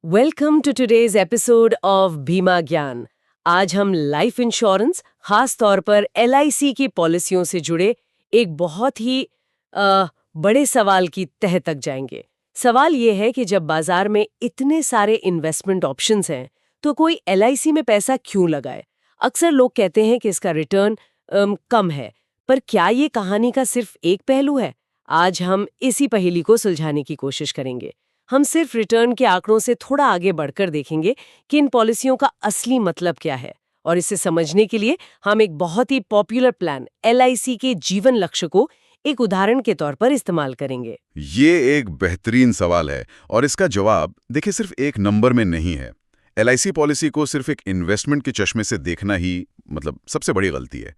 Welcome to today's episode of Bima Gyan. आज हम life insurance, खास तौर पर एलआईसी की पॉलिसियों से जुड़े एक बहुत ही बड़े सवाल की तह तक जाएंगे। सवाल ये है कि जब बाजार में इतने सारे इन्वेस्टमेंट ऑप्शंस हैं, तो कोई एलआईसी में पैसा क्यों लगाए? अक्सर लोग कहते हैं कि इसका रिटर्न कम है, पर क्या ये कहानी का सिर्फ एक पहलू है? आज हम इसी पहेली को सुलझाने की कोशिश करेंगे। हम सिर्फ रिटर्न के आंकड़ों से थोड़ा आगे बढ़कर देखेंगे कि इन पॉलिसियों का असली मतलब क्या है। और इसे समझने के लिए हम एक बहुत ही पॉपुलर प्लान एलआईसी के जीवन लक्ष्य को एक उदाहरण के तौर पर इस्तेमाल करेंगे। ये एक बेहतरीन सवाल है और इसका जवाब देखिए सिर्फ एक नंबर में नहीं है। एलआईसी पॉलिसी को सिर्फ एक इन्वेस्टमेंट के चश्मे से देखना ही सबसे बड़ी गलती है।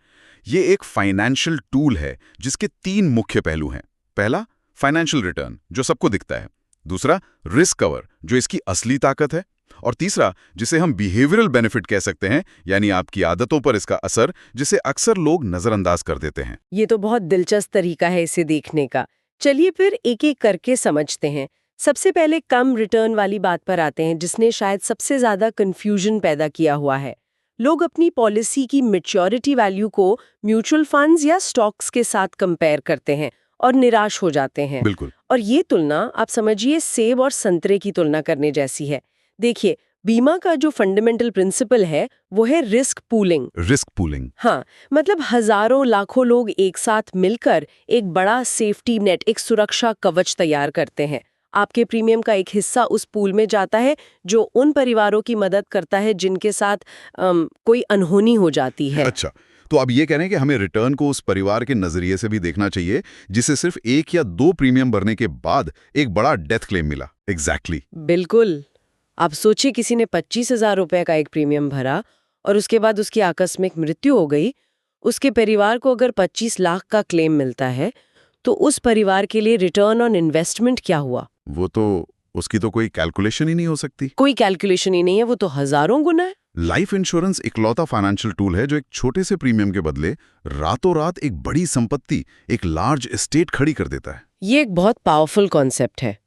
ये एक फाइनेंशियल टूल है जिसके 3 मुख्य पहलू हैं। पहला, फाइनेंशियल रिटर्न जो सबको दिखता है। दूसरा, रिस्क कवर जो इसकी असली ताकत है। और तीसरा, जिसे हम बिहेवियरल बेनिफिट कह सकते हैं, यानी आपकी आदतों पर इसका असर, जिसे अक्सर लोग नजरअंदाज कर देते हैं। ये तो बहुत दिलचस्प तरीका है इसे देखने का। चलिए फिर एक एक करके समझते हैं। सबसे पहले कम रिटर्न वाली बात पर आते हैं, जिसने शायद सबसे ज्यादा कंफ्यूजन पैदा किया हुआ है। लोग अपनी पॉलिसी की मैच्योरिटी वैल्यू को म्यूचुअल फंड्स या स्टॉक्स के साथ कंपेयर करते हैं और निराश हो जाते हैं। बिल्कुल। और ये तुलना आप समझिए सेब और संतरे की तुलना करने जैसी है। देखिए, बीमा का जो फंडामेंटल प्रिंसिपल है वो है रिस्क पूलिंग। Risk pooling. हाँ, मतलब हजारों लाखों लोग एक साथ मिलकर एक बड़ा सेफ्टी नेट, एक सुरक्षा कवच तैयार करते हैं। आपके प्रीमियम का एक हिस्सा उस पूल में जाता है जो उन परिवारों की मदद करता है जिनके साथ कोई अनहोनी हो जाती है। अच्छा, तो अब ये कह रहे हैं कि हमें रिटर्न को उस परिवार के नजरिए से भी देखना चाहिए जिसे सिर्फ 1 या 2 प्रीमियम भरने के बाद एक बड़ा डेथ क्लेम मिला। एग्जैक्टली। बिल्कुल। आप सोचिए, किसी ने 25,000 रुपए का एक प्रीमियम भरा और उसके बाद उसकी आकस्मिक मृत्यु हो गई। उसके परिवार को अगर 25 लाख का क्लेम मिलता है, तो उस परिवार के लिए रिटर्न ऑन इन्वेस्टमेंट क्या हुआ? वो तो उसकी तो कोई कैलकुलेशन ही नहीं हो सकती। कोई कैलकुलेशन ही नहीं है, वो तो हजारों गुना है। लाइफ इंश्योरेंस इकलौता फाइनेंशियल टूल है जो एक छोटे से प्रीमियम के बदले रातों रात एक बड़ी संपत्ति, एक लार्ज एस्टेट खड़ी कर देता है। ये एक बहुत पावरफुल कॉन्सेप्ट है।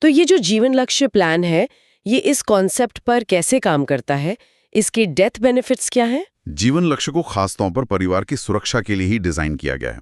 तो ये जो जीवन लक्ष्य प्लान है, ये इस कॉन्सेप्ट पर कैसे काम करता है? इसके डेथ बेनिफिट्स क्या हैं? जीवन लक्ष्य को खासतौर पर परिवार की सुरक्षा के लिए ही डिजाइन किया गया है।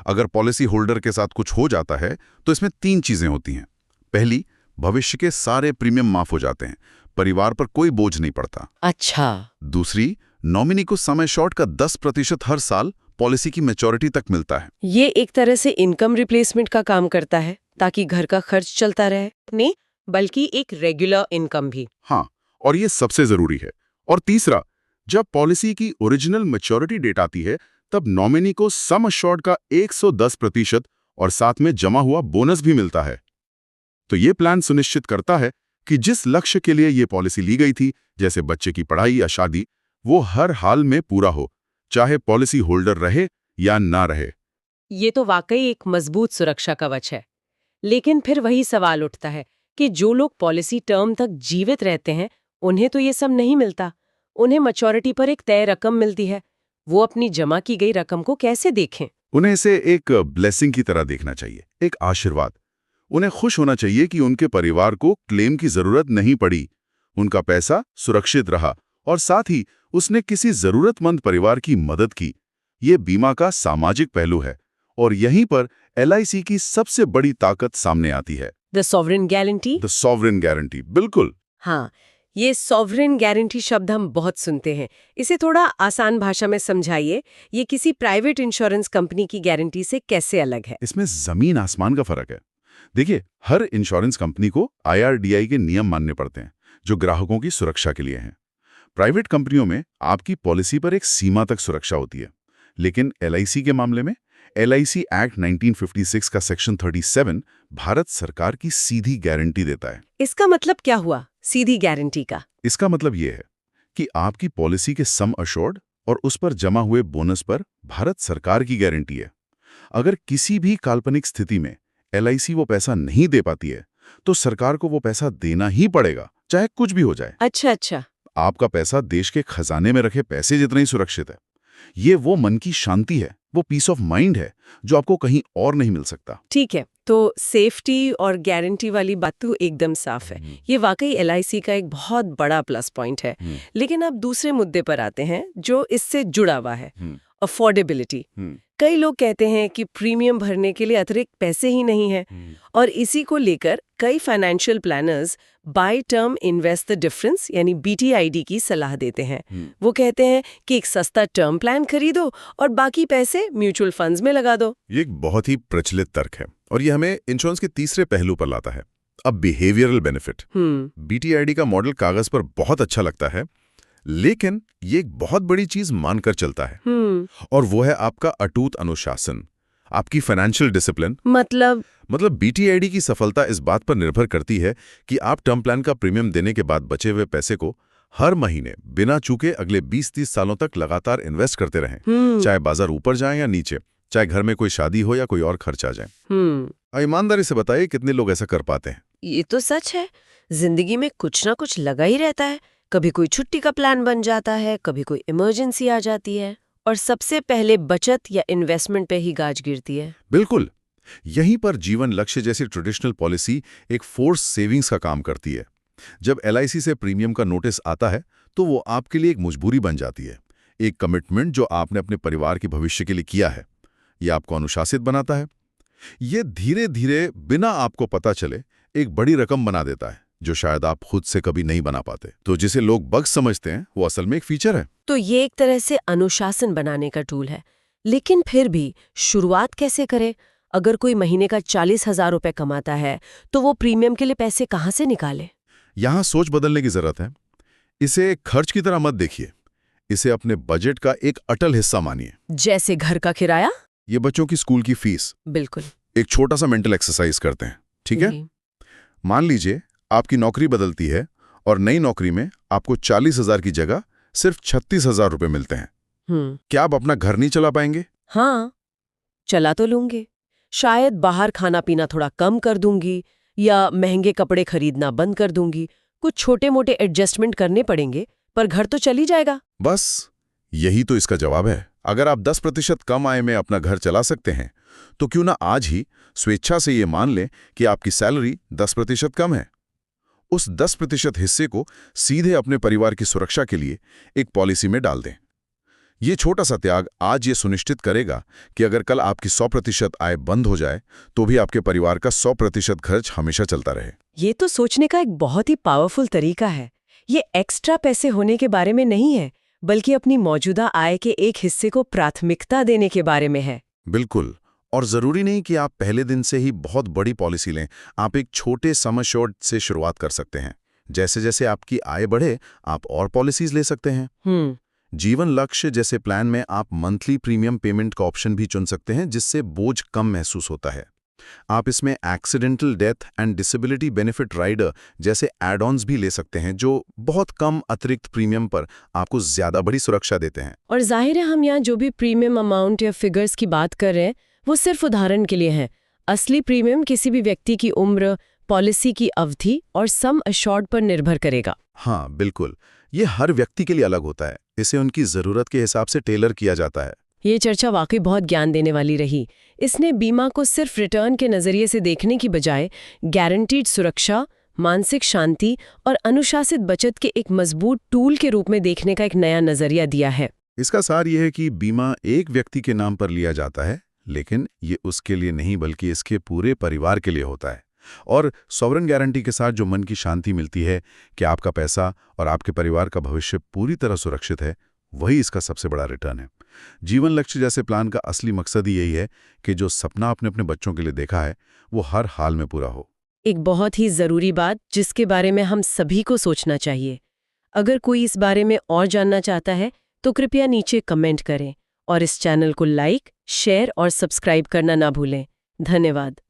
अगर पॉलिसी होल्डर के साथ कुछ हो जाता है तो इसमें 3 चीजें होती हैं। पहली, भविष्य के सारे प्रीमियम माफ हो जाते हैं, परिवार पर कोई बोझ नहीं पड़ता। अच्छा। दूसरी, नॉमिनी को समय शॉर्ट का 10% हर साल पॉलिसी की मैच्योरिटी तक मिलता है। ये एक तरह से इनकम रिप्लेसमेंट का काम करता है, ताकि घर का खर्च चलता रहे। नहीं, बल्कि एक रेगुलर इनकम भी। हाँ, और ये सबसे जरूरी है। और तीसरा, जब पॉलिसी की ओरिजिनल मैच्योरिटी डेट आती है, तब नॉमिनी को सम अश्योर्ड का 110% और साथ में जमा हुआ बोनस भी मिलता है। तो ये प्लान सुनिश्चित करता है कि जिस लक्ष्य के लिए ये पॉलिसी ली गई थी, जैसे बच्चे की पढ़ाई या शादी, वो हर हाल में पूरा हो, चाहे पॉलिसी होल्डर रहे या ना रहे। ये तो वाकई एक मजबूत सुरक्षा कवच है। लेकिन फिर वही सवाल उठता है कि जो लोग पॉलिसी टर्म तक जीवित रहते हैं, उन्हें तो ये सब नहीं मिलता। उन्हें मैच्योरिटी पर एक तय रकम मिलती है। वो अपनी जमा की गई रकम को कैसे देखें? उन्हें इसे एक ब्लेसिंग की तरह देखना चाहिए, एक आशीर्वाद। उन्हें खुश होना चाहिए कि उनके परिवार को क्लेम की जरूरत नहीं पड़ी, उनका पैसा सुरक्षित रहा और साथ ही उसने किसी जरूरतमंद परिवार की मदद की। ये बीमा का सामाजिक पहलू है और यहीं पर एलआईसी की सबसे बड़ी ताकत सामने आती है। The sovereign guarantee. The sovereign guarantee, बिल्कुल। हाँ, ये सॉवरेन गारंटी शब्द हम बहुत सुनते हैं। इसे थोड़ा आसान भाषा में समझाइए। ये किसी प्राइवेट इंश्योरेंस कंपनी की गारंटी से कैसे अलग है? इसमें जमीन आसमान का फर्क है। देखिए, हर इंश्योरेंस कंपनी को आईआरडीआई के नियम मानने पड़ते हैं, जो ग्राहकों की सुरक्षा के लिए हैं। प्राइवेट कंपनियों में आपकी पॉलिसी पर एक सीमा तक सुरक्षा होती है, लेकिन एलआईसी के मामले में एलआईसी एक्ट 1956 का सेक्शन 37 भारत सरकार की सीधी गारंटी देता है। इसका मतलब क्या हुआ, सीधी गारंटी का? इसका मतलब यह है कि आपकी पॉलिसी के सम अश्योर्ड और उस पर जमा हुए बोनस पर भारत सरकार की गारंटी है। अगर किसी भी काल्पनिक स्थिति में एलआईसी वो पैसा नहीं दे पाती है, तो सरकार को वो पैसा देना ही पड़ेगा, चाहे कुछ भी हो जाए। अच्छा। आपका पैसा देश के खजाने में रखे पैसे जितना ही सुरक्षित है। ये वो मन की शांति है, वो पीस ऑफ माइंड है जो आपको कहीं और नहीं मिल सकता। ठीक है, तो सेफ्टी और गारंटी वाली बात तो एकदम साफ है। ये वाकई एलआईसी का एक बहुत बड़ा प्लस पॉइंट है। लेकिन अब दूसरे मुद्दे पर आते हैं जो इससे जुड़ा हुआ है, अफोर्डेबिलिटी। कई लोग कहते हैं कि प्रीमियम भरने के लिए अतिरिक्त पैसे ही नहीं है, और इसी को लेकर कई financial planners by term invest the difference यानी BTID की सलाह देते हैं। वो कहते हैं कि एक सस्ता टर्म प्लान खरीदो और बाकी पैसे म्यूचुअल फंड्स में लगा दो। ये एक बहुत ही प्रचलित तर्क है और ये हमें इंश्योरेंस के तीसरे पहलू पर लाता है, अब बिहेवियरल बेनिफिट। BTID का मॉडल कागज पर बहुत अच्छा लगता है, लेकिन ये एक बहुत बड़ी चीज मानकर चलता है, और वो है आपका अटूट अनुशासन, आपकी फाइनेंशियल डिसिप्लिन। मतलब BTID की सफलता इस बात पर निर्भर करती है कि आप टर्म प्लान का प्रीमियम देने के बाद बचे हुए पैसे को हर महीने बिना चूके अगले 20-30 सालों तक लगातार इन्वेस्ट करते रहें, चाहे बाजार ऊपर जाए या नीचे, चाहे घर में कोई शादी हो या कोई और खर्च आ जाए। ईमानदारी से बताइए कितने लोग ऐसा कर पाते हैं? ये तो सच है, जिंदगी में कुछ ना कुछ लगा ही रहता है। कभी कोई छुट्टी का प्लान बन जाता है, कभी कोई इमरजेंसी आ जाती है, और सबसे पहले बचत या इन्वेस्टमेंट पे ही गाज गिरती है। बिल्कुल, यहीं पर जीवन लक्ष्य जैसी ट्रेडिशनल पॉलिसी एक फोर्स सेविंग्स का काम करती है। जब LIC से प्रीमियम का नोटिस आता है तो वो आपके लिए एक मजबूरी बन जाती है, एक कमिटमेंट जो आपने अपने परिवार के भविष्य के लिए किया है। ये आपको अनुशासित बनाता है। ये धीरे धीरे बिना आपको पता चले एक बड़ी रकम बना देता है जो शायद आप खुद से कभी नहीं बना पाते। तो जिसे लोग बग समझते हैं वो असल में एक फीचर है। तो ये एक तरह से अनुशासन बनाने का टूल है। लेकिन फिर भी शुरुआत कैसे करे? अगर कोई महीने का 40,000 रुपए कमाता है तो वो प्रीमियम के लिए पैसे कहाँ से निकाले? यहाँ सोच बदलने की जरूरत है। इसे एक खर्च की तरह मत देखिए, इसे अपने बजट का एक अटल हिस्सा मानिए। जैसे घर का किराया? ये बच्चों की स्कूल की फीस। बिल्कुल। एक छोटा सा मेंटल एक्सरसाइज करते हैं, ठीक है? मान लीजिए आपकी नौकरी बदलती है और नई नौकरी में आपको 40,000 की जगह सिर्फ 36,000 रुपए मिलते हैं। क्या आप अपना घर नहीं चला पाएंगे? हाँ, चला तो लूंगी। शायद बाहर खाना पीना थोड़ा कम कर दूंगी या महंगे कपड़े खरीदना बंद कर दूंगी। कुछ छोटे मोटे एडजस्टमेंट करने पड़ेंगे, पर घर तो चल ही जाएगा। बस यही तो इसका जवाब है। अगर आप 10% कम आय में अपना घर चला सकते हैं तो क्यों ना आज ही स्वेच्छा से ये मान लें कि आपकी सैलरी 10% कम है। उस 10% हिस्से को सीधे अपने परिवार की सुरक्षा के लिए एक पॉलिसी में डाल दें। ये छोटा सा त्याग आज ये सुनिश्चित करेगा कि अगर कल आपकी 100% आय बंद हो जाए तो भी आपके परिवार का 100% खर्च हमेशा चलता रहे। ये तो सोचने का एक बहुत ही पावरफुल तरीका है। ये एक्स्ट्रा पैसे होने के बारे में नहीं है, बल्कि अपनी मौजूदा आय के एक हिस्से को प्राथमिकता देने के बारे में है। बिल्कुल, और जरूरी नहीं कि आप पहले दिन से ही बहुत बड़ी पॉलिसी लें। आप एक छोटे सम एश्योर्ड से शुरुआत कर सकते हैं। जैसे जैसे आपकी आय बढ़े आप और पॉलिसीज ले सकते हैं। जीवन लक्ष्य जैसे प्लान में आप मंथली प्रीमियम पेमेंट का ऑप्शन भी चुन सकते हैं, जिससे बोझ कम महसूस होता है। आप इसमें accidental death and disability benefit rider जैसे एड-ऑन्स भी ले सकते हैं, जो बहुत कम अतिरिक्त प्रीमियम पर आपको ज्यादा बड़ी सुरक्षा देते हैं। और जाहिर है हम यहाँ जो भी प्रीमियम अमाउंट या फिगर्स की बात कर रहे हैं वो सिर्फ उदाहरण के लिए है। असली प्रीमियम किसी भी व्यक्ति की उम्र, पॉलिसी की अवधि और सम एश्योर्ड पर निर्भर करेगा। हाँ बिल्कुल, ये हर व्यक्ति के लिए अलग होता है। इसे उनकी जरूरत के हिसाब से टेलर किया जाता है। ये चर्चा वाकई बहुत ज्ञान देने वाली रही। इसने बीमा को सिर्फ रिटर्न के नजरिए से देखने की बजाय गारंटीड सुरक्षा, मानसिक शांति और अनुशासित बचत के एक मजबूत टूल के रूप में देखने का एक नया नजरिया दिया है। इसका सार यह है कि बीमा एक व्यक्ति के नाम पर लिया जाता है, लेकिन ये उसके लिए नहीं बल्कि इसके पूरे परिवार के लिए होता है। और सॉवरेन गारंटी के साथ जो मन की शांति मिलती है कि आपका पैसा और आपके परिवार का भविष्य पूरी तरह सुरक्षित है, वही इसका सबसे बड़ा रिटर्न है। जीवन लक्ष्य जैसे प्लान का असली मकसद ही यही है कि जो सपना आपने अपने बच्चों के लिए देखा है वो हर हाल में पूरा हो। एक बहुत ही जरूरी बात जिसके बारे में हम सभी को सोचना चाहिए। अगर कोई इस बारे में और जानना चाहता है तो कृपया नीचे कमेंट करें और इस चैनल को लाइक, शेयर और सब्सक्राइब करना ना भूलें। धन्यवाद।